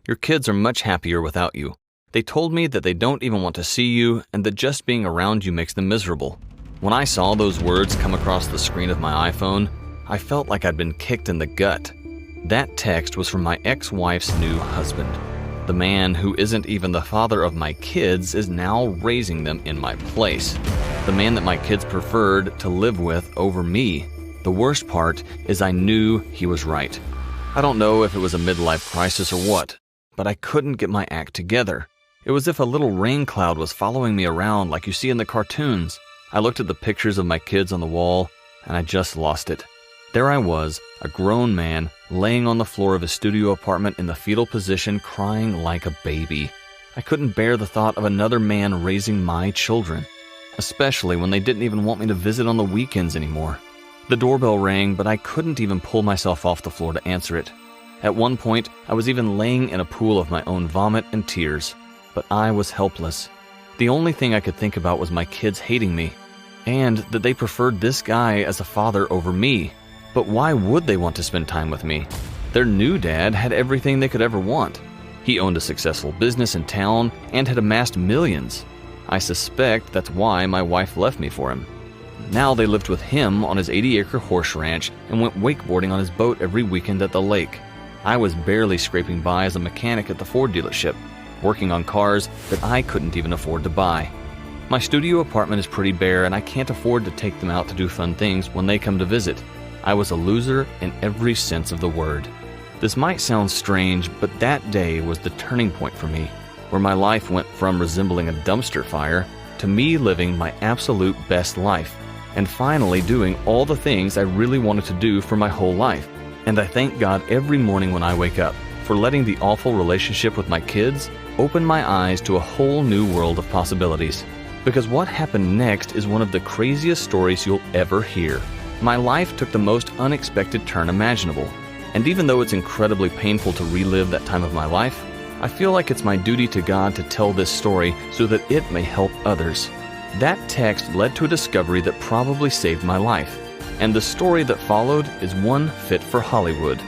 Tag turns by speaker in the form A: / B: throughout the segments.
A: Your kids are much happier without you. They told me that they don't even want to see you and that just being around you makes them miserable. When I saw those words come across the screen of my iPhone, I felt like I'd been kicked in the gut. That text was from my ex-wife's new husband. The man who isn't even the father of my kids is now raising them in my place. The man that my kids preferred to live with over me. The worst part is I knew he was right. I don't know if it was a midlife crisis or what, but I couldn't get my act together. It was as if a little rain cloud was following me around like you see in the cartoons. I looked at the pictures of my kids on the wall, and I just lost it. There I was, a grown man, laying on the floor of his studio apartment in the fetal position, crying like a baby. I couldn't bear the thought of another man raising my children, especially when they didn't even want me to visit on the weekends anymore. The doorbell rang, but I couldn't even pull myself off the floor to answer it. At one point, I was even laying in a pool of my own vomit and tears, but I was helpless. The only thing I could think about was my kids hating me, and that they preferred this guy as a father over me. But why would they want to spend time with me? Their new dad had everything they could ever want. He owned a successful business in town and had amassed millions. I suspect that's why my wife left me for him. Now they lived with him on his 80-acre horse ranch and went wakeboarding on his boat every weekend at the lake. I was barely scraping by as a mechanic at the Ford dealership, working on cars that I couldn't even afford to buy. My studio apartment is pretty bare and I can't afford to take them out to do fun things when they come to visit. I was a loser in every sense of the word. This might sound strange, but that day was the turning point for me, where my life went from resembling a dumpster fire to me living my absolute best life, and finally doing all the things I really wanted to do for my whole life. And I thank God every morning when I wake up for letting the awful relationship with my kids open my eyes to a whole new world of possibilities. Because what happened next is one of the craziest stories you'll ever hear. My life took the most unexpected turn imaginable, and even though it's incredibly painful to relive that time of my life, I feel like it's my duty to God to tell this story so that it may help others. That text led to a discovery that probably saved my life, and the story that followed is one fit for Hollywood.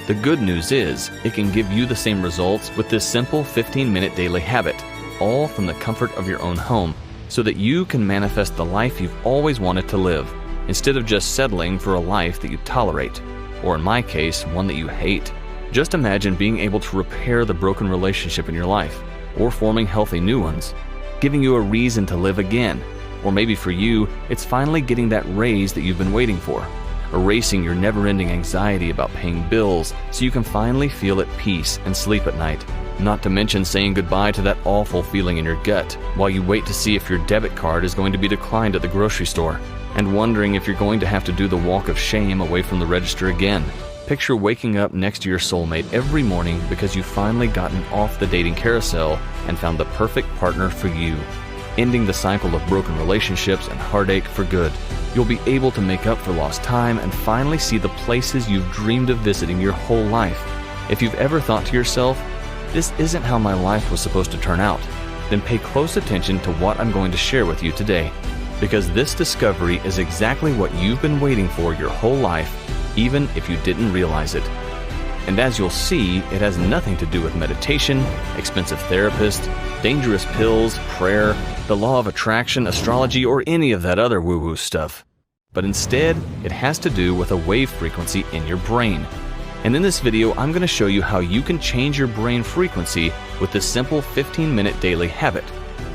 A: The good news is, it can give you the same results with this simple 15-minute daily habit, all from the comfort of your own home, so that you can manifest the life you've always wanted to live, instead of just settling for a life that you tolerate, or in my case, one that you hate. Just imagine being able to repair the broken relationship in your life, or forming healthy new ones, giving you a reason to live again, or maybe for you, it's finally getting that raise that you've been waiting for, erasing your never-ending anxiety about paying bills so you can finally feel at peace and sleep at night. Not to mention saying goodbye to that awful feeling in your gut while you wait to see if your debit card is going to be declined at the grocery store, and wondering if you're going to have to do the walk of shame away from the register again. Picture waking up next to your soulmate every morning because you've finally gotten off the dating carousel and found the perfect partner for you, ending the cycle of broken relationships and heartache for good. You'll be able to make up for lost time and finally see the places you've dreamed of visiting your whole life. If you've ever thought to yourself, this isn't how my life was supposed to turn out, then pay close attention to what I'm going to share with you today. Because this discovery is exactly what you've been waiting for your whole life, even if you didn't realize it. And as you'll see, it has nothing to do with meditation, expensive therapists, dangerous pills, prayer, the law of attraction, astrology, or any of that other woo-woo stuff. But instead, it has to do with a wave frequency in your brain. And in this video, I'm going to show you how you can change your brain frequency with this simple 15-minute daily habit.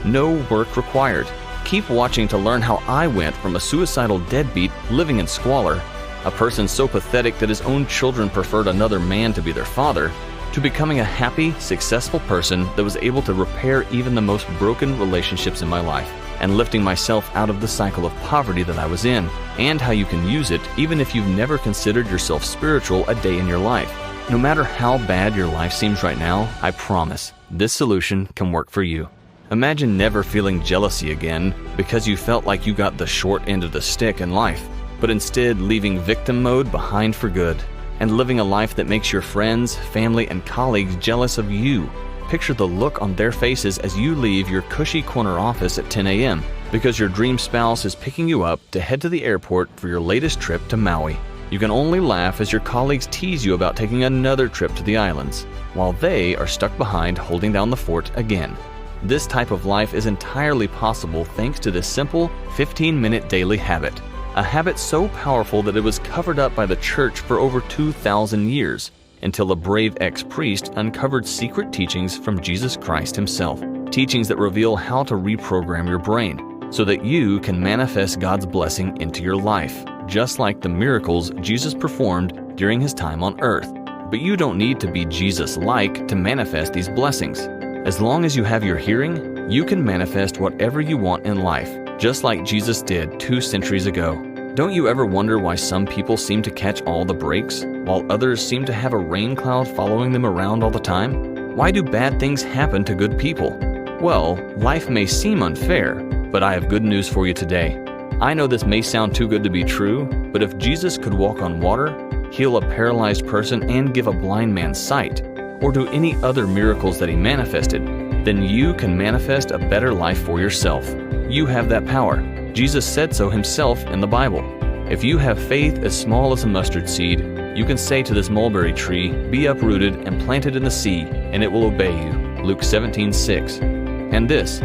A: No work required. Keep watching to learn how I went from a suicidal deadbeat living in squalor, a person so pathetic that his own children preferred another man to be their father, to becoming a happy, successful person that was able to repair even the most broken relationships in my life, and lifting myself out of the cycle of poverty that I was in, and how you can use it even if you've never considered yourself spiritual a day in your life. No matter how bad your life seems right now, I promise, this solution can work for you. Imagine never feeling jealousy again because you felt like you got the short end of the stick in life, but instead leaving victim mode behind for good, and living a life that makes your friends, family, and colleagues jealous of you. Picture the look on their faces as you leave your cushy corner office at 10 a.m. because your dream spouse is picking you up to head to the airport for your latest trip to Maui. You can only laugh as your colleagues tease you about taking another trip to the islands, while they are stuck behind holding down the fort again. This type of life is entirely possible thanks to this simple 15-minute daily habit. A habit so powerful that it was covered up by the church for over 2,000 years, until a brave ex-priest uncovered secret teachings from Jesus Christ himself. Teachings that reveal how to reprogram your brain, so that you can manifest God's blessing into your life, just like the miracles Jesus performed during his time on earth. But you don't need to be Jesus-like to manifest these blessings. As long as you have your hearing, you can manifest whatever you want in life, just like Jesus did 2 centuries ago. Don't you ever wonder why some people seem to catch all the breaks, while others seem to have a rain cloud following them around all the time? Why do bad things happen to good people? Well, life may seem unfair, but I have good news for you today. I know this may sound too good to be true, but if Jesus could walk on water, heal a paralyzed person, and give a blind man sight, or do any other miracles that he manifested, then you can manifest a better life for yourself. You have that power. Jesus said so himself in the Bible. If you have faith as small as a mustard seed, you can say to this mulberry tree, "Be uprooted and planted in the sea, and it will obey you." Luke 17:6. And this,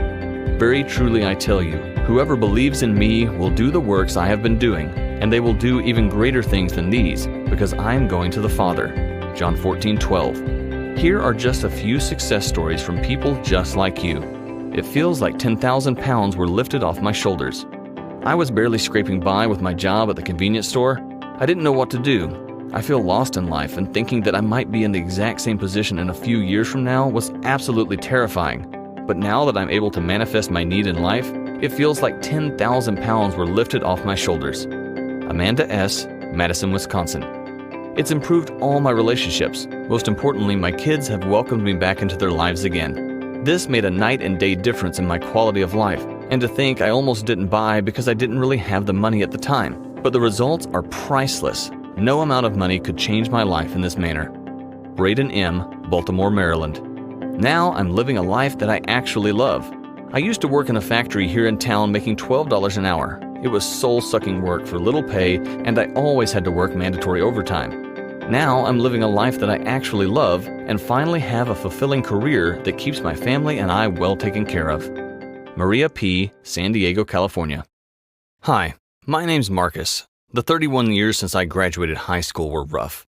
A: "Very truly I tell you, whoever believes in me will do the works I have been doing, and they will do even greater things than these, because I am going to the Father." John 14:12. Here are just a few success stories from people just like you. It feels like 10,000 pounds were lifted off my shoulders. I was barely scraping by with my job at the convenience store. I didn't know what to do. I feel lost in life, and thinking that I might be in the exact same position in a few years from now was absolutely terrifying. But now that I'm able to manifest my need in life, it feels like 10,000 pounds were lifted off my shoulders. Amanda S., Madison, Wisconsin. It's improved all my relationships. Most importantly, my kids have welcomed me back into their lives again. This made a night and day difference in my quality of life, and to think I almost didn't buy because I didn't really have the money at the time. But the results are priceless. No amount of money could change my life in this manner. Braden M., Baltimore, Maryland. Now I'm living a life that I actually love. I used to work in a factory here in town making $12 an hour. It was soul-sucking work for little pay, and I always had to work mandatory overtime. Now I'm living a life that I actually love and finally have a fulfilling career that keeps my family and I well taken care of. Maria P., San Diego, California. Hi, my name's Marcus. The 31 years since I graduated high school were rough.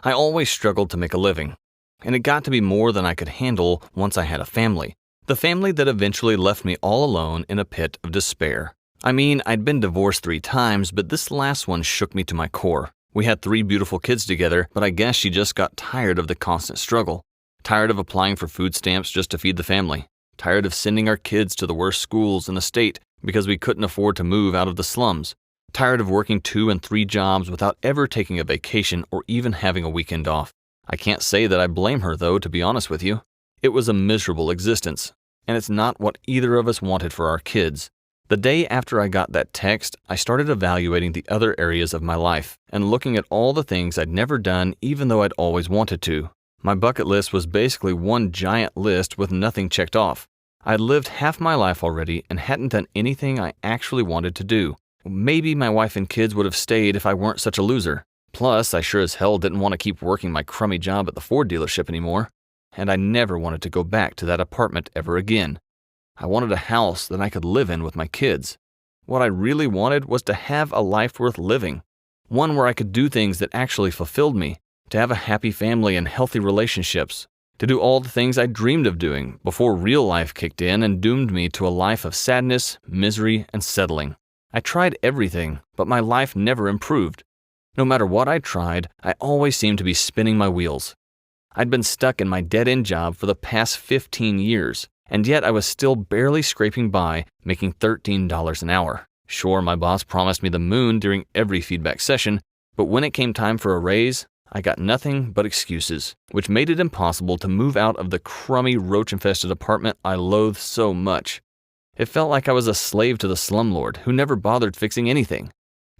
A: I always struggled to make a living, and it got to be more than I could handle once I had a family. The family that eventually left me all alone in a pit of despair. I mean, I'd been divorced 3 times, but this last one shook me to my core. We had 3 beautiful kids together, but I guess she just got tired of the constant struggle. Tired of applying for food stamps just to feed the family. Tired of sending our kids to the worst schools in the state because we couldn't afford to move out of the slums. Tired of working 2 and 3 jobs without ever taking a vacation or even having a weekend off. I can't say that I blame her, though, to be honest with you. It was a miserable existence, and it's not what either of us wanted for our kids. The day after I got that text, I started evaluating the other areas of my life and looking at all the things I'd never done even though I'd always wanted to. My bucket list was basically one giant list with nothing checked off. I'd lived half my life already and hadn't done anything I actually wanted to do. Maybe my wife and kids would have stayed if I weren't such a loser. Plus, I sure as hell didn't want to keep working my crummy job at the Ford dealership anymore. And I never wanted to go back to that apartment ever again. I wanted a house that I could live in with my kids. What I really wanted was to have a life worth living. One where I could do things that actually fulfilled me. To have a happy family and healthy relationships. To do all the things I dreamed of doing before real life kicked in and doomed me to a life of sadness, misery, and settling. I tried everything, but my life never improved. No matter what I tried, I always seemed to be spinning my wheels. I'd been stuck in my dead-end job for the past 15 years. And yet I was still barely scraping by, making $13 an hour. Sure, my boss promised me the moon during every feedback session, but when it came time for a raise, I got nothing but excuses, which made it impossible to move out of the crummy, roach-infested apartment I loathed so much. It felt like I was a slave to the slumlord who never bothered fixing anything,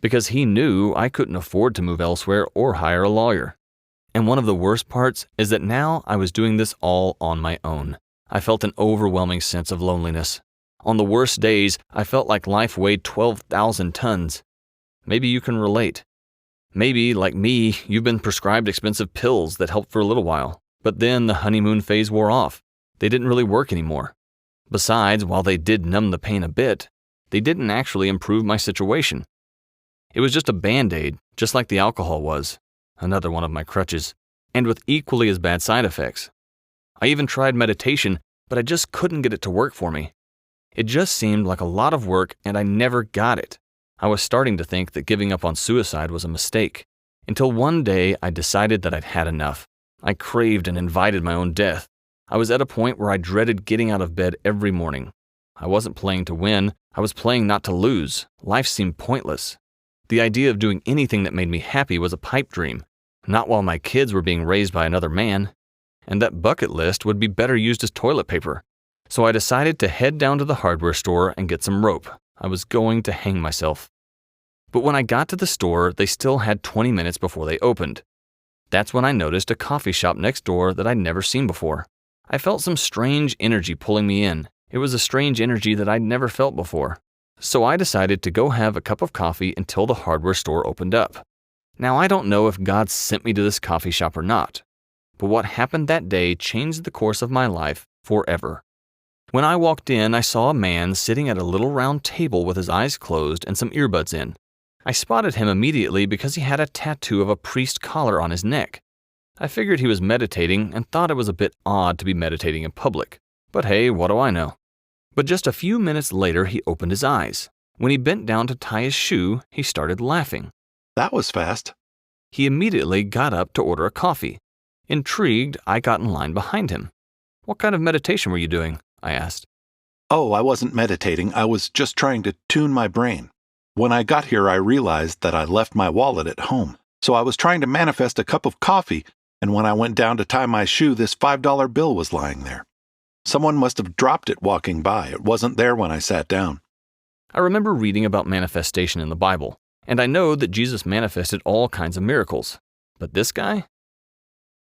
A: because he knew I couldn't afford to move elsewhere or hire a lawyer. And one of the worst parts is that now I was doing this all on my own. I felt an overwhelming sense of loneliness. On the worst days, I felt like life weighed 12,000 tons. Maybe you can relate. Maybe, like me, you've been prescribed expensive pills that helped for a little while, but then the honeymoon phase wore off. They didn't really work anymore. Besides, while they did numb the pain a bit, they didn't actually improve my situation. It was just a Band-Aid, just like the alcohol was, another one of my crutches, and with equally as bad side effects. I even tried meditation, but I just couldn't get it to work for me. It just seemed like a lot of work and I never got it. I was starting to think that giving up on suicide was a mistake, until one day I decided that I'd had enough. I craved and invited my own death. I was at a point where I dreaded getting out of bed every morning. I wasn't playing to win, I was playing not to lose. Life seemed pointless. The idea of doing anything that made me happy was a pipe dream, not while my kids were being raised by another man. And that bucket list would be better used as toilet paper. So I decided to head down to the hardware store and get some rope. I was going to hang myself. But when I got to the store, they still had 20 minutes before they opened. That's when I noticed a coffee shop next door that I'd never seen before. I felt some strange energy pulling me in. It was a strange energy that I'd never felt before. So I decided to go have a cup of coffee until the hardware store opened up. Now I don't know if God sent me to this coffee shop or not, but what happened that day changed the course of my life forever. When I walked in, I saw a man sitting at a little round table with his eyes closed and some earbuds in. I spotted him immediately because he had a tattoo of a priest collar on his neck. I figured he was meditating and thought it was a bit odd to be meditating in public. But hey, what do I know? But just a few minutes later, he opened his eyes. When he bent down to tie his shoe, he started laughing.
B: That was fast.
A: He immediately got up to order a coffee. Intrigued, I got in line behind him. "What kind of meditation were you doing?" I asked.
B: Oh, I wasn't meditating. I was just trying to tune my brain. When I got here, I realized that I left my wallet at home. So I was trying to manifest a cup of coffee, and when I went down to tie my shoe, this $5 bill was lying there. Someone must have dropped it walking by. It wasn't there when I sat down.
A: I remember reading about manifestation in the Bible, and I know that Jesus manifested all kinds of miracles. But this guy?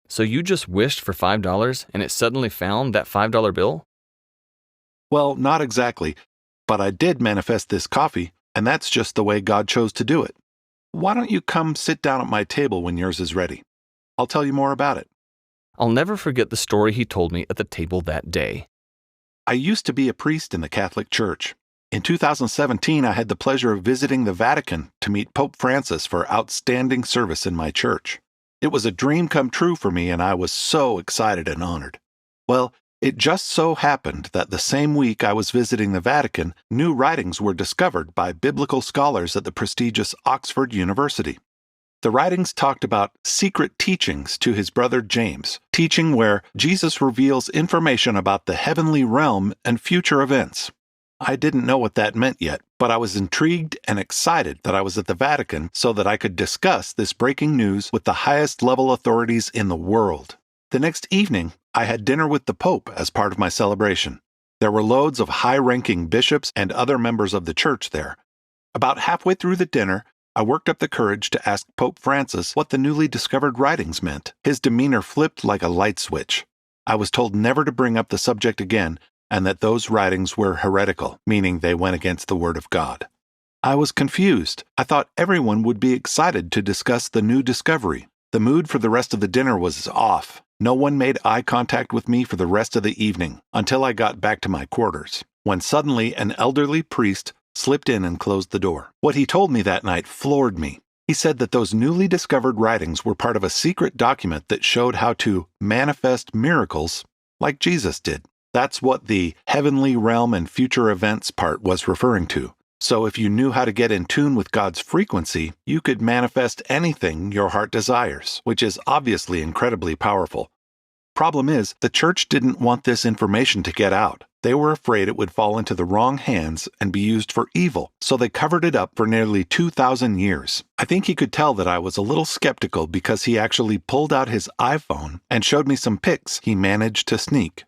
A: So you just wished for $5 and it suddenly found that $5 bill?
B: Well, not exactly, but I did manifest this coffee, and that's just the way God chose to do it. Why don't you come sit down at my table when yours is ready? I'll tell you more about it.
A: I'll never forget the story he told me at the table that day.
B: I used to be a priest in the Catholic Church. In 2017, I had the pleasure of visiting the Vatican to meet Pope Francis for outstanding service in my church. It was a dream come true for me, and I was so excited and honored. Well, it just so happened that the same week I was visiting the Vatican, new writings were discovered by biblical scholars at the prestigious Oxford University. The writings talked about secret teachings to his brother James, teaching where Jesus reveals information about the heavenly realm and future events. I didn't know what that meant yet, but I was intrigued and excited that I was at the Vatican so that I could discuss this breaking news with the highest level authorities in the world. The next evening, I had dinner with the Pope as part of my celebration. There were loads of high-ranking bishops and other members of the church there. About halfway through the dinner, I worked up the courage to ask Pope Francis what the newly discovered writings meant. His demeanor flipped like a light switch. I was told never to bring up the subject again, and that those writings were heretical, meaning they went against the Word of God. I was confused. I thought everyone would be excited to discuss the new discovery. The mood for the rest of the dinner was off. No one made eye contact with me for the rest of the evening, until I got back to my quarters, when suddenly an elderly priest slipped in and closed the door. What he told me that night floored me. He said that those newly discovered writings were part of a secret document that showed how to manifest miracles like Jesus did. That's what the heavenly realm and future events part was referring to. So if you knew how to get in tune with God's frequency, you could manifest anything your heart desires, which is obviously incredibly powerful. Problem is, the church didn't want this information to get out. They were afraid it would fall into the wrong hands and be used for evil, so they covered it up for nearly 2,000 years. I think he could tell that I was a little skeptical because he actually pulled out his iPhone and showed me some pics he managed to sneak.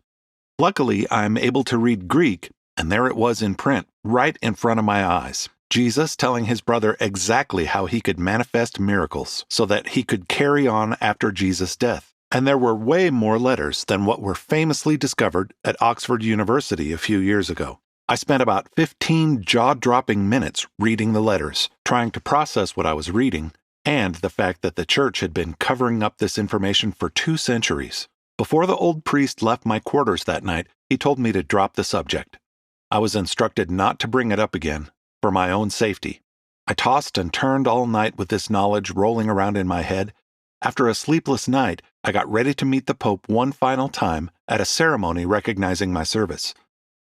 B: Luckily, I'm able to read Greek, and there it was in print, right in front of my eyes. Jesus telling his brother exactly how he could manifest miracles so that he could carry on after Jesus' death. And there were way more letters than what were famously discovered at Oxford University a few years ago. I spent about 15 jaw-dropping minutes reading the letters, trying to process what I was reading, and the fact that the church had been covering up this information for 2 centuries. Before the old priest left my quarters that night, he told me to drop the subject. I was instructed not to bring it up again, for my own safety. I tossed and turned all night with this knowledge rolling around in my head. After a sleepless night, I got ready to meet the Pope one final time at a ceremony recognizing my service.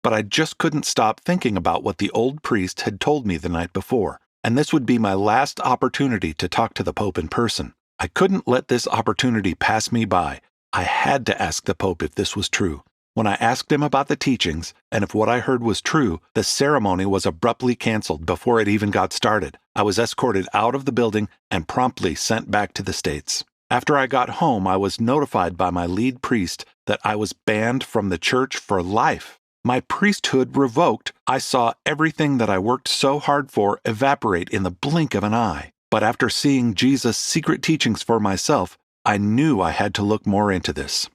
B: But I just couldn't stop thinking about what the old priest had told me the night before, and this would be my last opportunity to talk to the Pope in person. I couldn't let this opportunity pass me by. I had to ask the Pope if this was true. When I asked him about the teachings, and if what I heard was true, the ceremony was abruptly canceled before it even got started. I was escorted out of the building and promptly sent back to the States. After I got home, I was notified by my lead priest that I was banned from the church for life. My priesthood revoked. I saw everything that I worked so hard for evaporate in the blink of an eye. But after seeing Jesus' secret teachings for myself, I knew I had to look more into this.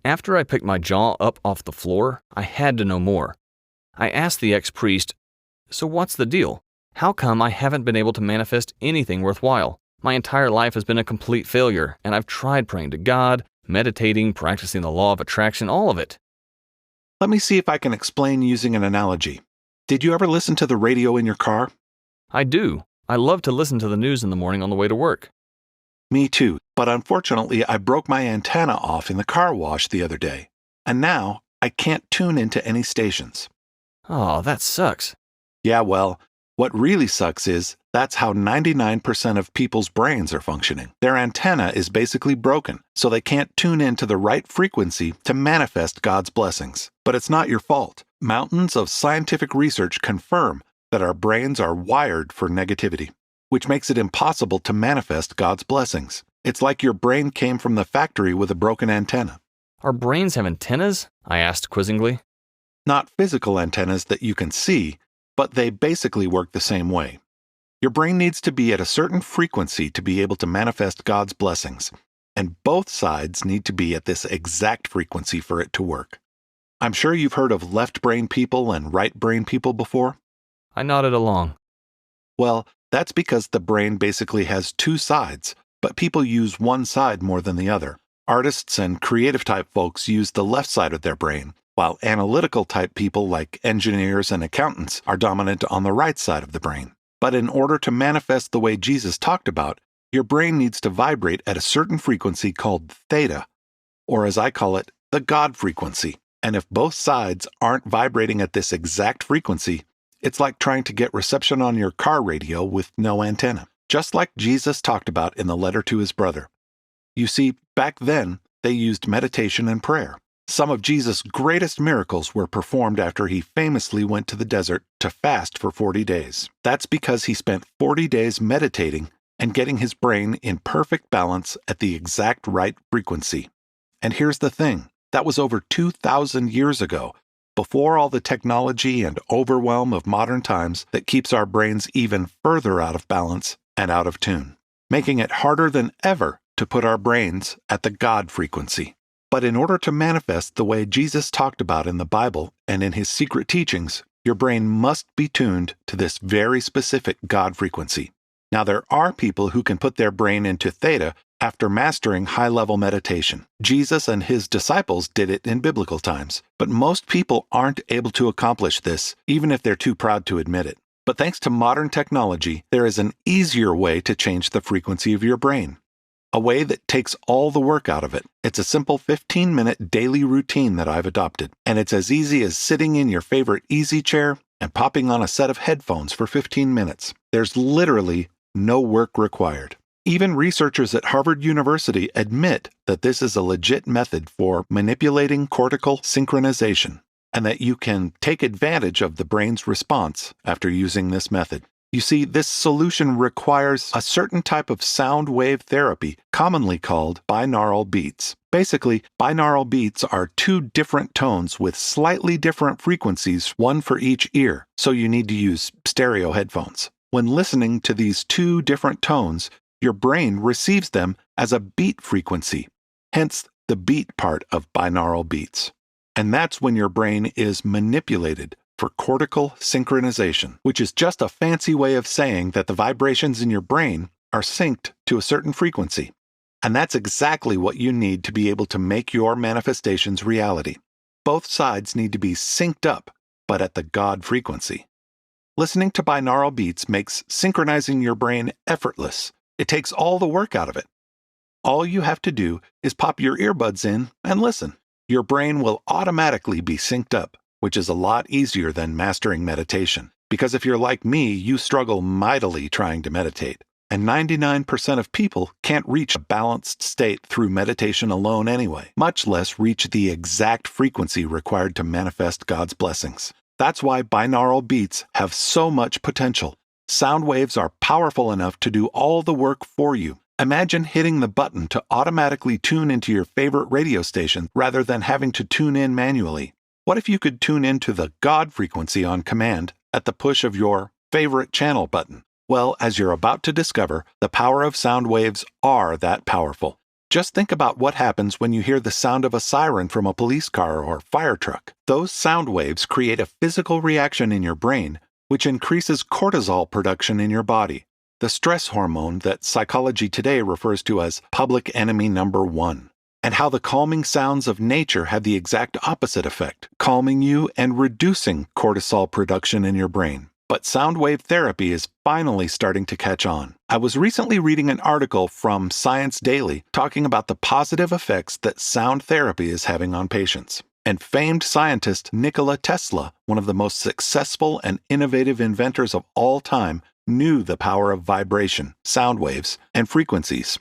A: After I picked my jaw up off the floor, I had to know more. I asked the ex-priest, "So what's the deal? How come I haven't been able to manifest anything worthwhile? My entire life has been a complete failure, and I've tried praying to God, meditating, practicing the law of attraction, all of it."
B: Let me see if I can explain using an analogy. Did you ever listen to the radio in your car?
A: I do. I love to listen to the news in the morning on the way to work.
B: Me too, but unfortunately I broke my antenna off in the car wash the other day, and now I can't tune into any stations.
A: Oh, that sucks.
B: Yeah, well, what really sucks is that's how 99% of people's brains are functioning. Their antenna is basically broken, so they can't tune into the right frequency to manifest God's blessings. But it's not your fault. Mountains of scientific research confirm that our brains are wired for negativity, which makes it impossible to manifest God's blessings. It's like your brain came from the factory with a broken antenna.
A: Our brains have antennas? I asked quizzingly.
B: Not physical antennas that you can see, but they basically work the same way. Your brain needs to be at a certain frequency to be able to manifest God's blessings, and both sides need to be at this exact frequency for it to work. I'm sure you've heard of left brain people and right brain people before.
A: I nodded along.
B: Well, that's because the brain basically has 2 sides, but people use one side more than the other. Artists and creative type folks use the left side of their brain, while analytical type people like engineers and accountants are dominant on the right side of the brain. But in order to manifest the way Jesus talked about, your brain needs to vibrate at a certain frequency called theta, or as I call it, the God frequency. And if both sides aren't vibrating at this exact frequency, it's like trying to get reception on your car radio with no antenna, just like Jesus talked about in the letter to his brother. You see, back then, they used meditation and prayer. Some of Jesus' greatest miracles were performed after he famously went to the desert to fast for 40 days. That's because he spent 40 days meditating and getting his brain in perfect balance at the exact right frequency. And here's the thing, that was over 2,000 years ago, before all the technology and overwhelm of modern times that keeps our brains even further out of balance and out of tune, making it harder than ever to put our brains at the God frequency. But in order to manifest the way Jesus talked about in the Bible and in his secret teachings, your brain must be tuned to this very specific God frequency. Now, there are people who can put their brain into theta after mastering high-level meditation. Jesus and his disciples did it in biblical times, but most people aren't able to accomplish this, even if they're too proud to admit it. But thanks to modern technology, there is an easier way to change the frequency of your brain. A way that takes all the work out of it. It's a simple 15-minute daily routine that I've adopted, and it's as easy as sitting in your favorite easy chair and popping on a set of headphones for 15 minutes. There's literally no work required. Even researchers at Harvard University admit that this is a legit method for manipulating cortical synchronization, and that you can take advantage of the brain's response after using this method. You see, this solution requires a certain type of sound wave therapy, commonly called binaural beats. Basically, binaural beats are 2 different tones with slightly different frequencies, one for each ear, so you need to use stereo headphones. When listening to these 2 different tones, your brain receives them as a beat frequency, hence the beat part of binaural beats. And that's when your brain is manipulated for cortical synchronization, which is just a fancy way of saying that the vibrations in your brain are synced to a certain frequency. And that's exactly what you need to be able to make your manifestations reality. Both sides need to be synced up, but at the God frequency. Listening to binaural beats makes synchronizing your brain effortless. It takes all the work out of it. All you have to do is pop your earbuds in and listen. Your brain will automatically be synced up, which is a lot easier than mastering meditation. Because if you're like me, you struggle mightily trying to meditate. And 99% of people can't reach a balanced state through meditation alone anyway, much less reach the exact frequency required to manifest God's blessings. That's why binaural beats have so much potential. Sound waves are powerful enough to do all the work for you. Imagine hitting the button to automatically tune into your favorite radio station rather than having to tune in manually. What if you could tune into the God frequency on command at the push of your favorite channel button? Well, as you're about to discover, the power of sound waves are that powerful. Just think about what happens when you hear the sound of a siren from a police car or fire truck. Those sound waves create a physical reaction in your brain, which increases cortisol production in your body, the stress hormone that psychology today refers to as public enemy number one. And how the calming sounds of nature have the exact opposite effect, calming you and reducing cortisol production in your brain. But sound wave therapy is finally starting to catch on. I was recently reading an article from Science Daily talking about the positive effects that sound therapy is having on patients. And famed scientist Nikola Tesla, one of the most successful and innovative inventors of all time, knew the power of vibration, sound waves, and frequencies.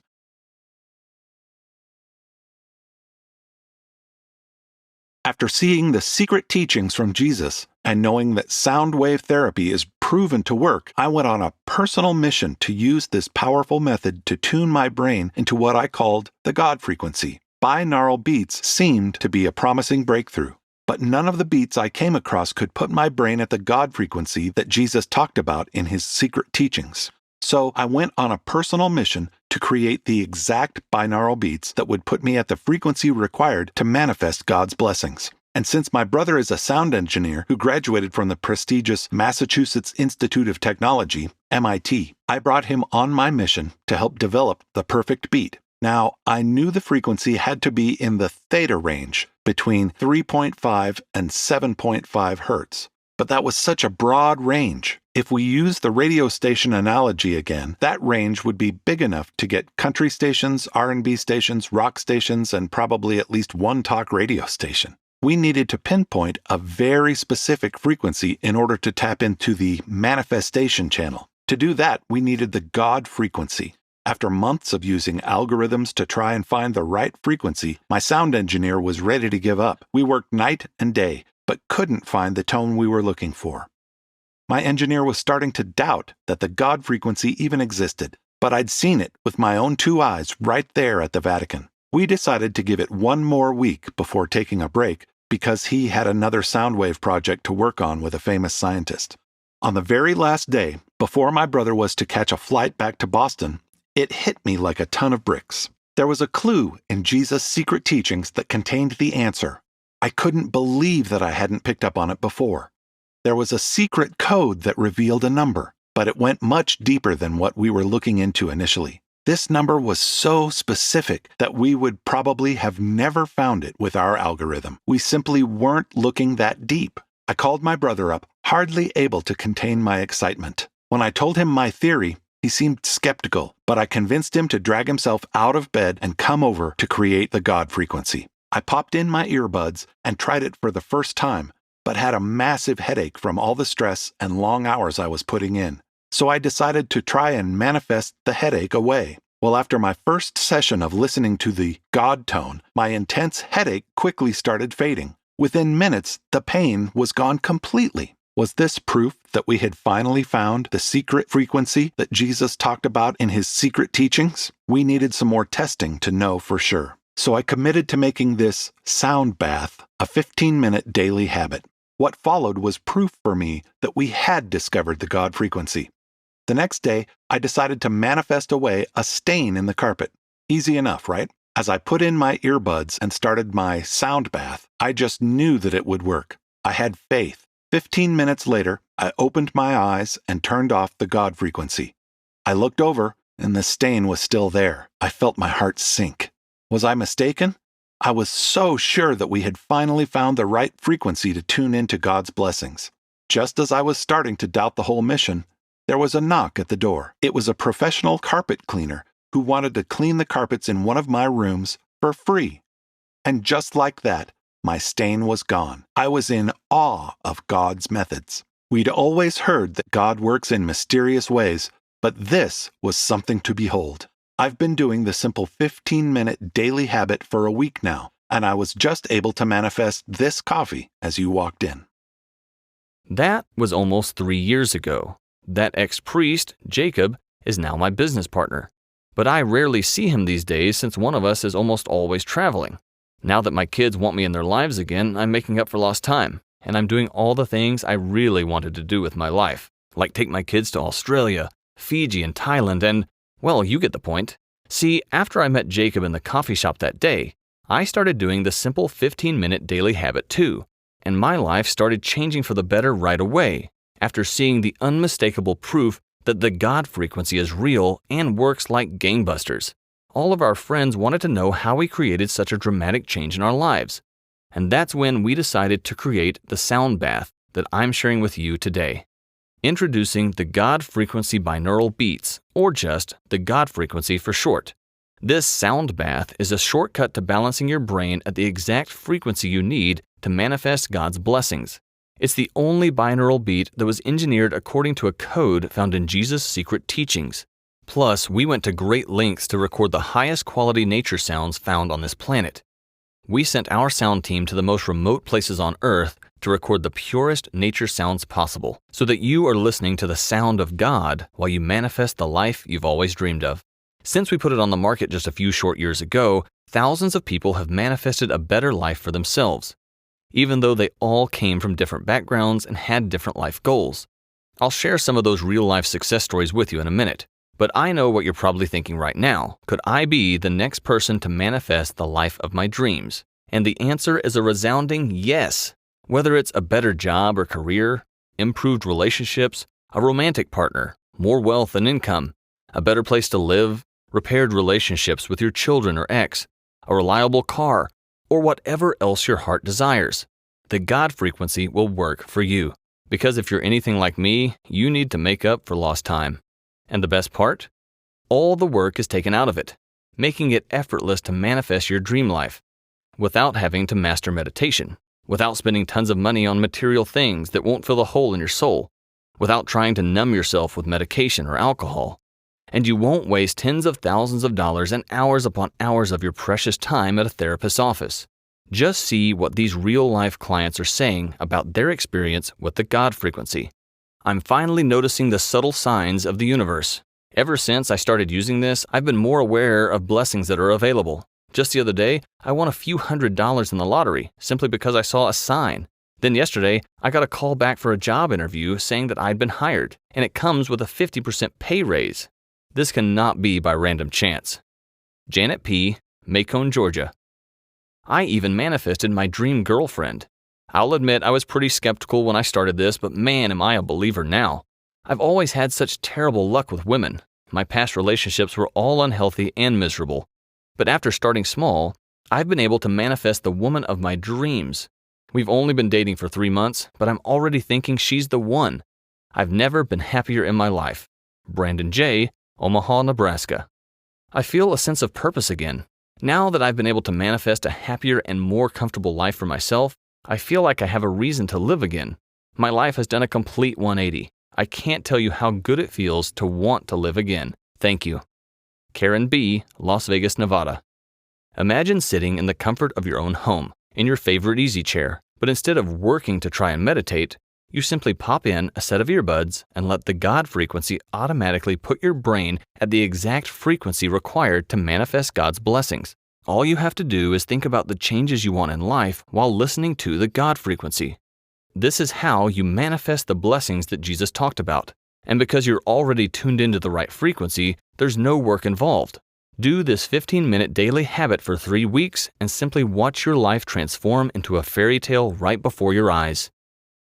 B: After seeing the secret teachings from Jesus and knowing that sound wave therapy is proven to work, I went on a personal mission to use this powerful method to tune my brain into what I called the God frequency. Binaural beats seemed to be a promising breakthrough, but none of the beats I came across could put my brain at the God frequency that Jesus talked about in his secret teachings. So I went on a personal mission to create the exact binaural beats that would put me at the frequency required to manifest God's blessings. And since my brother is a sound engineer who graduated from the prestigious Massachusetts Institute of Technology, MIT, I brought him on my mission to help develop the perfect beat. Now, I knew the frequency had to be in the theta range, between 3.5 and 7.5 hertz. But that was such a broad range. If we use the radio station analogy again, that range would be big enough to get country stations, R&B stations, rock stations, and probably at least one talk radio station. We needed to pinpoint a very specific frequency in order to tap into the manifestation channel. To do that, we needed the God frequency. After months of using algorithms to try and find the right frequency, my sound engineer was ready to give up. We worked night and day, but couldn't find the tone we were looking for. My engineer was starting to doubt that the God frequency even existed, but I'd seen it with my own two eyes right there at the Vatican. We decided to give it one more week before taking a break because he had another sound wave project to work on with a famous scientist. On the very last day, before my brother was to catch a flight back to Boston, it hit me like a ton of bricks. There was a clue in Jesus' secret teachings that contained the answer. I couldn't believe that I hadn't picked up on it before. There was a secret code that revealed a number, but it went much deeper than what we were looking into initially. This number was so specific that we would probably have never found it with our algorithm. We simply weren't looking that deep. I called my brother up, hardly able to contain my excitement. When I told him my theory, he seemed skeptical, but I convinced him to drag himself out of bed and come over to create the God frequency. I popped in my earbuds and tried it for the first time, but had a massive headache from all the stress and long hours I was putting in. So I decided to try and manifest the headache away. Well, after my first session of listening to the God tone, my intense headache quickly started fading. Within minutes, the pain was gone completely. Was this proof that we had finally found the secret frequency that Jesus talked about in his secret teachings? We needed some more testing to know for sure. So I committed to making this sound bath a 15-minute daily habit. What followed was proof for me that we had discovered the God frequency. The next day, I decided to manifest away a stain in the carpet. Easy enough, right? As I put in my earbuds and started my sound bath, I just knew that it would work. I had faith. 15 minutes later, I opened my eyes and turned off the God frequency. I looked over, and the stain was still there. I felt my heart sink. Was I mistaken? I was so sure that we had finally found the right frequency to tune into God's blessings. Just as I was starting to doubt the whole mission, there was a knock at the door. It was a professional carpet cleaner who wanted to clean the carpets in one of my rooms for free. And just like that, my stain was gone. I was in awe of God's methods. We'd always heard that God works in mysterious ways, but this was something to behold. I've been doing the simple 15-minute daily habit for a week now, and I was just able to manifest this coffee as you walked in.
A: That was almost 3 years ago. That ex-priest, Jacob, is now my business partner. But I rarely see him these days since one of us is almost always traveling. Now that my kids want me in their lives again, I'm making up for lost time, and I'm doing all the things I really wanted to do with my life, like take my kids to Australia, Fiji, and Thailand, and, well, you get the point. See, after I met Jacob in the coffee shop that day, I started doing the simple 15-minute daily habit too, and my life started changing for the better right away, after seeing the unmistakable proof that the God frequency is real and works like gangbusters. All of our friends wanted to know how we created such a dramatic change in our lives. And that's when we decided to create the sound bath that I'm sharing with you today. Introducing the God frequency binaural beats, or just the God frequency for short. This sound bath is a shortcut to balancing your brain at the exact frequency you need to manifest God's blessings. It's the only binaural beat that was engineered according to a code found in Jesus' secret teachings. Plus, we went to great lengths to record the highest quality nature sounds found on this planet. We sent our sound team to the most remote places on Earth to record the purest nature sounds possible, so that you are listening to the sound of God while you manifest the life you've always dreamed of. Since we put it on the market just a few short years ago, thousands of people have manifested a better life for themselves, even though they all came from different backgrounds and had different life goals. I'll share some of those real-life success stories with you in a minute. But I know what you're probably thinking right now. Could I be the next person to manifest the life of my dreams? And the answer is a resounding yes. Whether it's a better job or career, improved relationships, a romantic partner, more wealth and income, a better place to live, repaired relationships with your children or ex, a reliable car, or whatever else your heart desires, the God frequency will work for you. Because if you're anything like me, you need to make up for lost time. And the best part? All the work is taken out of it, making it effortless to manifest your dream life, without having to master meditation, without spending tons of money on material things that won't fill the hole in your soul, without trying to numb yourself with medication or alcohol. And you won't waste tens of thousands of dollars and hours upon hours of your precious time at a therapist's office. Just see what these real-life clients are saying about their experience with the God frequency. I'm finally noticing the subtle signs of the universe. Ever since I started using this, I've been more aware of blessings that are available. Just the other day, I won a few $100s in the lottery simply because I saw a sign. Then yesterday, I got a call back for a job interview saying that I'd been hired, and it comes with a 50% pay raise. This cannot be by random chance. Janet P., Macon, Georgia. I even manifested my dream girlfriend. I'll admit I was pretty skeptical when I started this, but man, am I a believer now. I've always had such terrible luck with women. My past relationships were all unhealthy and miserable. But after starting small, I've been able to manifest the woman of my dreams. We've only been dating for 3 months, but I'm already thinking she's the one. I've never been happier in my life. Brandon J., Omaha, Nebraska. I feel a sense of purpose again. Now that I've been able to manifest a happier and more comfortable life for myself, I feel like I have a reason to live again. My life has done a complete 180. I can't tell you how good it feels to want to live again. Thank you. Karen B., Las Vegas, Nevada. Imagine sitting in the comfort of your own home, in your favorite easy chair, but instead of working to try and meditate, you simply pop in a set of earbuds and let the God frequency automatically put your brain at the exact frequency required to manifest God's blessings. All you have to do is think about the changes you want in life while listening to the God frequency. This is how you manifest the blessings that Jesus talked about. And because you're already tuned into the right frequency, there's no work involved. Do this 15-minute daily habit for 3 weeks and simply watch your life transform into a fairy tale right before your eyes.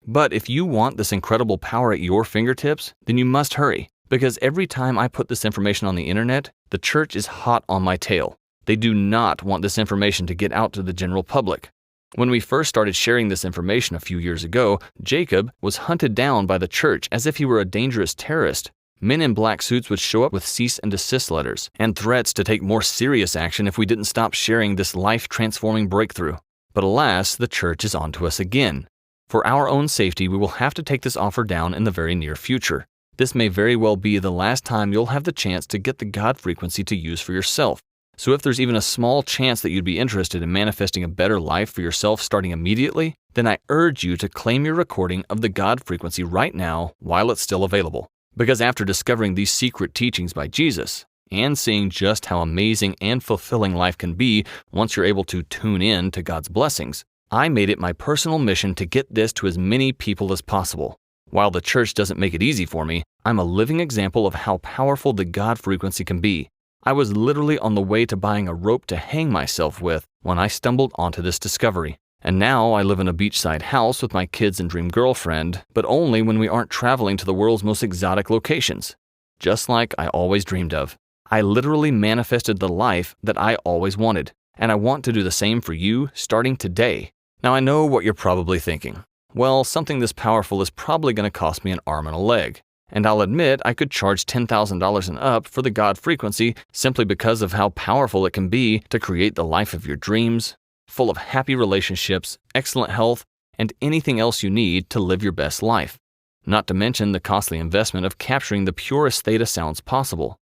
A: But if you want this incredible power at your fingertips, then you must hurry, Because every time I put this information on the internet, the church is hot on my tail. They do not want this information to get out to the general public. When we first started sharing this information a few years ago, Jacob was hunted down by the church as if he were a dangerous terrorist. Men in black suits would show up with cease and desist letters and threats to take more serious action if we didn't stop sharing this life-transforming breakthrough. But alas, the church is on to us again. For our own safety, we will have to take this offer down in the very near future. This may very well be the last time you'll have the chance to get the God frequency to use for yourself. So if there's even a small chance that you'd be interested in manifesting a better life for yourself starting immediately, then I urge you to claim your recording of the God frequency right now while it's still available. Because after discovering these secret teachings by Jesus, and seeing just how amazing and fulfilling life can be once you're able to tune in to God's blessings, I made it my personal mission to get this to as many people as possible. While the church doesn't make it easy for me, I'm a living example of how powerful the God frequency can be. I was literally on the way to buying a rope to hang myself with when I stumbled onto this discovery. And now I live in a beachside house with my kids and dream girlfriend, but only when we aren't traveling to the world's most exotic locations. Just like I always dreamed of. I literally manifested the life that I always wanted, and I want to do the same for you starting today. Now I know what you're probably thinking. Well, something this powerful is probably going to cost me an arm and a leg. And I'll admit I could charge $10,000 and up for the God frequency simply because of how powerful it can be to create the life of your dreams, full of happy relationships, excellent health, and anything else you need to live your best life. Not to mention the costly investment of capturing the purest theta sounds possible.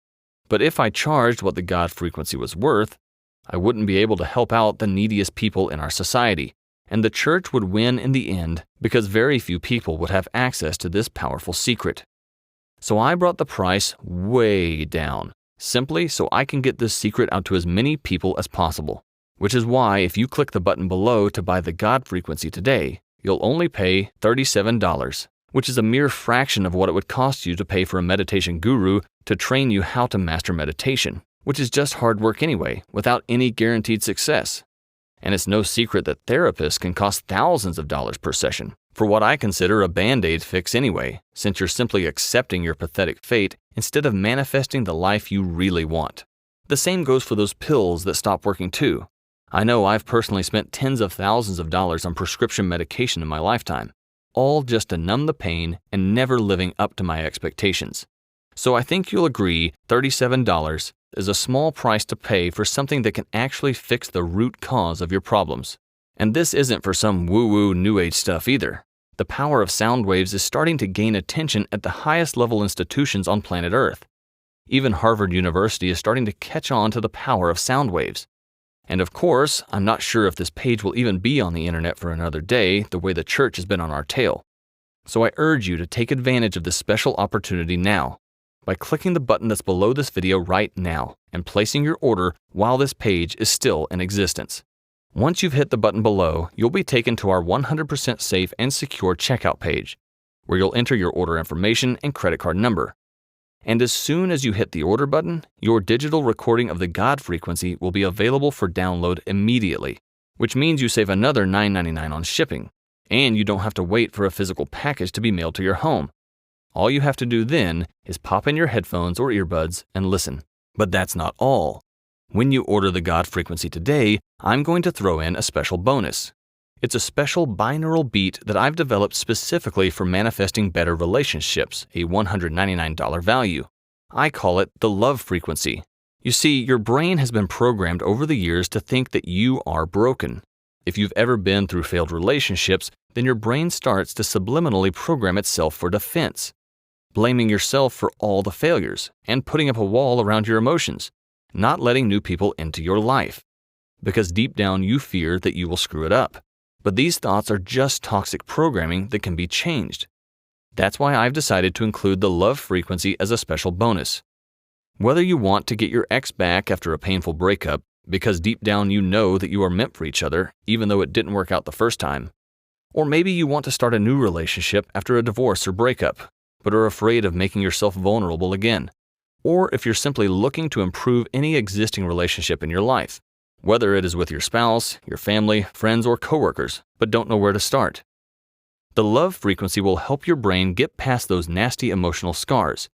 A: But if I charged what the God frequency was worth, I wouldn't be able to help out the neediest people in our society, and the church would win in the end because very few people would have access to this powerful secret. So I brought the price way down, simply so I can get this secret out to as many people as possible. Which is why if you click the button below to buy the God frequency today, you'll only pay $37, which is a mere fraction of what it would cost you to pay for a meditation guru to train you how to master meditation, which is just hard work anyway, without any guaranteed success. And it's no secret that therapists can cost thousands of dollars per session, for what I consider a band-aid fix anyway, since you're simply accepting your pathetic fate instead of manifesting the life you really want. The same goes for those pills that stop working too. I know I've personally spent tens of thousands of dollars on prescription medication in my lifetime, all just to numb the pain and never living up to my expectations. So I think you'll agree $37 is a small price to pay for something that can actually fix the root cause of your problems. And this isn't for some woo-woo new age stuff either. The power of sound waves is starting to gain attention at the highest level institutions on planet Earth. Even Harvard University is starting to catch on to the power of sound waves. And of course, I'm not sure if this page will even be on the internet for another day, the way the church has been on our tail. So I urge you to take advantage of this special opportunity now, by clicking the button that's below this video right now and placing your order while this page is still in existence. Once you've hit the button below, you'll be taken to our 100% safe and secure checkout page, where you'll enter your order information and credit card number. And as soon as you hit the order button, your digital recording of the God frequency will be available for download immediately, which means you save another $9.99 on shipping, and you don't have to wait for a physical package to be mailed to your home. All you have to do then is pop in your headphones or earbuds and listen. But that's not all. When you order the God frequency today, I'm going to throw in a special bonus. It's a special binaural beat that I've developed specifically for manifesting better relationships, a $199 value. I call it the love frequency. You see, your brain has been programmed over the years to think that you are broken. If you've ever been through failed relationships, then your brain starts to subliminally program itself for defense, blaming yourself for all the failures and putting up a wall around your emotions, not letting new people into your life, because deep down you fear that you will screw it up. But these thoughts are just toxic programming that can be changed. That's why I've decided to include the love frequency as a special bonus. Whether you want to get your ex back after a painful breakup, because deep down you know that you are meant for each other, even though it didn't work out the first time, or maybe you want to start a new relationship after a divorce or breakup, but are afraid of making yourself vulnerable again, or if you're simply looking to improve any existing relationship in your life, whether it is with your spouse, your family, friends, or coworkers, but don't know where to start. The love frequency will help your brain get past those nasty emotional scars.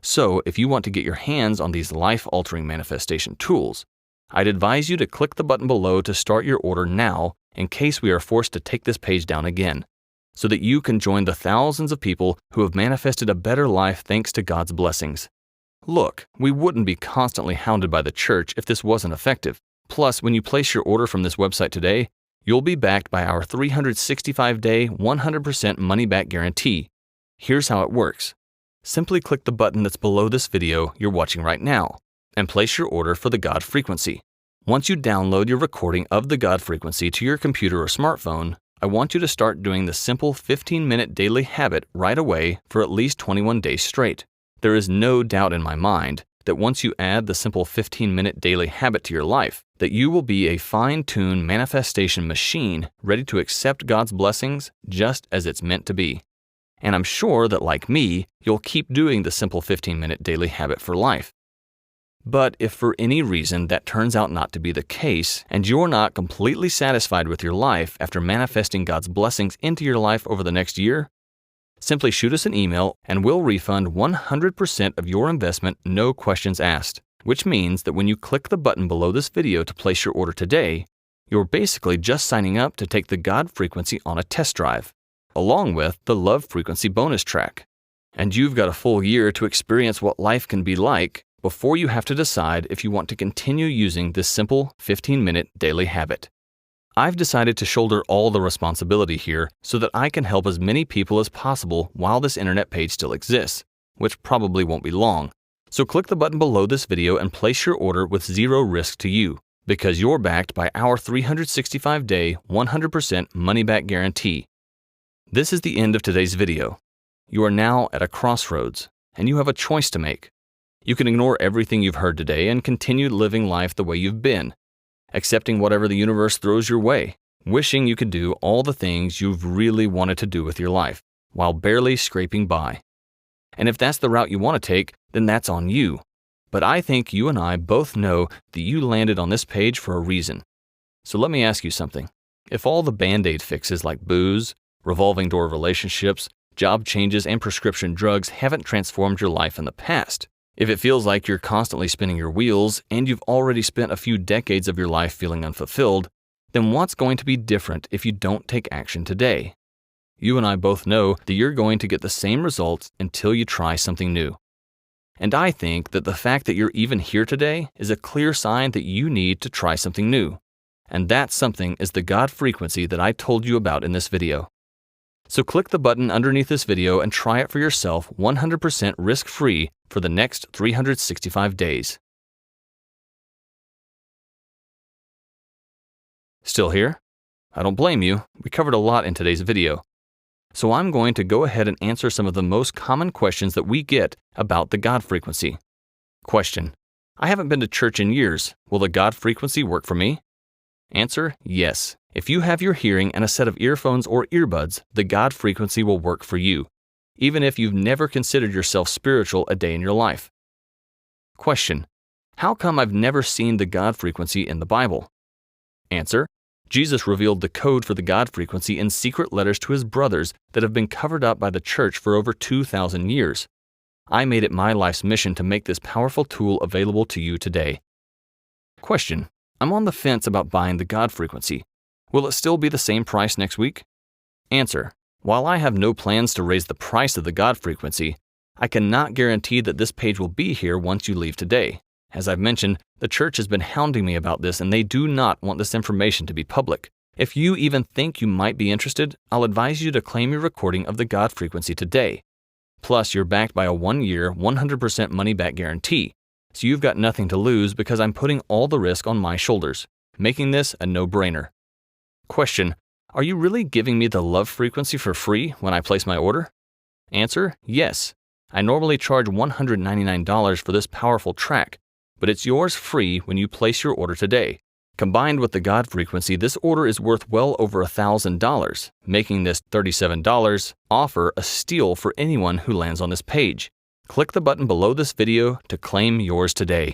A: So, if you want to get your hands on these life-altering manifestation tools, I'd advise you to click the button below to start your order now in case we are forced to take this page down again, so that you can join the thousands of people who have manifested a better life thanks to God's blessings. Look, we wouldn't be constantly hounded by the church if this wasn't effective. Plus, when you place your order from this website today, you'll be backed by our 365-day, 100% money-back guarantee. Here's how it works. Simply click the button that's below this video you're watching right now and place your order for the God Frequency. Once you download your recording of the God Frequency to your computer or smartphone, I want you to start doing the simple 15-minute daily habit right away for at least 21 days straight. There is no doubt in my mind that once you add the simple 15-minute daily habit to your life, that you will be a fine-tuned manifestation machine ready to accept God's blessings just as it's meant to be. And I'm sure that, like me, you'll keep doing the simple 15-minute daily habit for life. But if for any reason that turns out not to be the case, and you're not completely satisfied with your life after manifesting God's blessings into your life over the next year, simply shoot us an email and we'll refund 100% of your investment, no questions asked. Which means that when you click the button below this video to place your order today, you're basically just signing up to take the God Frequency on a test drive, along with the Love Frequency bonus track. And you've got a full year to experience what life can be like before you have to decide if you want to continue using this simple 15-minute daily habit. I've decided to shoulder all the responsibility here so that I can help as many people as possible while this internet page still exists, which probably won't be long. So click the button below this video and place your order with zero risk to you, because you're backed by our 365-day, 100% money-back guarantee. This is the end of today's video. You are now at a crossroads, and you have a choice to make. You can ignore everything you've heard today and continue living life the way you've been, accepting whatever the universe throws your way, wishing you could do all the things you've really wanted to do with your life, while barely scraping by. And if that's the route you want to take, then that's on you. But I think you and I both know that you landed on this page for a reason. So let me ask you something. If all the Band-Aid fixes like booze, revolving door relationships, job changes, and prescription drugs haven't transformed your life in the past, if it feels like you're constantly spinning your wheels and you've already spent a few decades of your life feeling unfulfilled, then what's going to be different if you don't take action today? You and I both know that you're going to get the same results until you try something new. And I think that the fact that you're even here today is a clear sign that you need to try something new. And that something is the God Frequency that I told you about in this video. So click the button underneath this video and try it for yourself 100% risk-free for the next 365 days. Still here? I don't blame you. We covered a lot in today's video. So I'm going to go ahead and answer some of the most common questions that we get about the God Frequency. Question: I haven't been to church in years. Will the God Frequency work for me? Answer: yes. If you have your hearing and a set of earphones or earbuds, the God Frequency will work for you, even if you've never considered yourself spiritual a day in your life. Question: how come I've never seen the God Frequency in the Bible? Answer: Jesus revealed the code for the God Frequency in secret letters to his brothers that have been covered up by the church for over 2,000 years. I made it my life's mission to make this powerful tool available to you today. Question: I'm on the fence about buying the God Frequency. Will it still be the same price next week? Answer: while I have no plans to raise the price of the God Frequency, I cannot guarantee that this page will be here once you leave today. As I've mentioned, the church has been hounding me about this and they do not want this information to be public. If you even think you might be interested, I'll advise you to claim your recording of the God Frequency today. Plus, you're backed by a 1-year, 100% money-back guarantee, so you've got nothing to lose because I'm putting all the risk on my shoulders, making this a no-brainer. Question: are you really giving me the Love Frequency for free when I place my order? Answer: yes. I normally charge $199 for this powerful track, but it's yours free when you place your order today. Combined with the God Frequency, this order is worth well over $1,000, making this $37 offer a steal for anyone who lands on this page. Click the button below this video to claim yours today.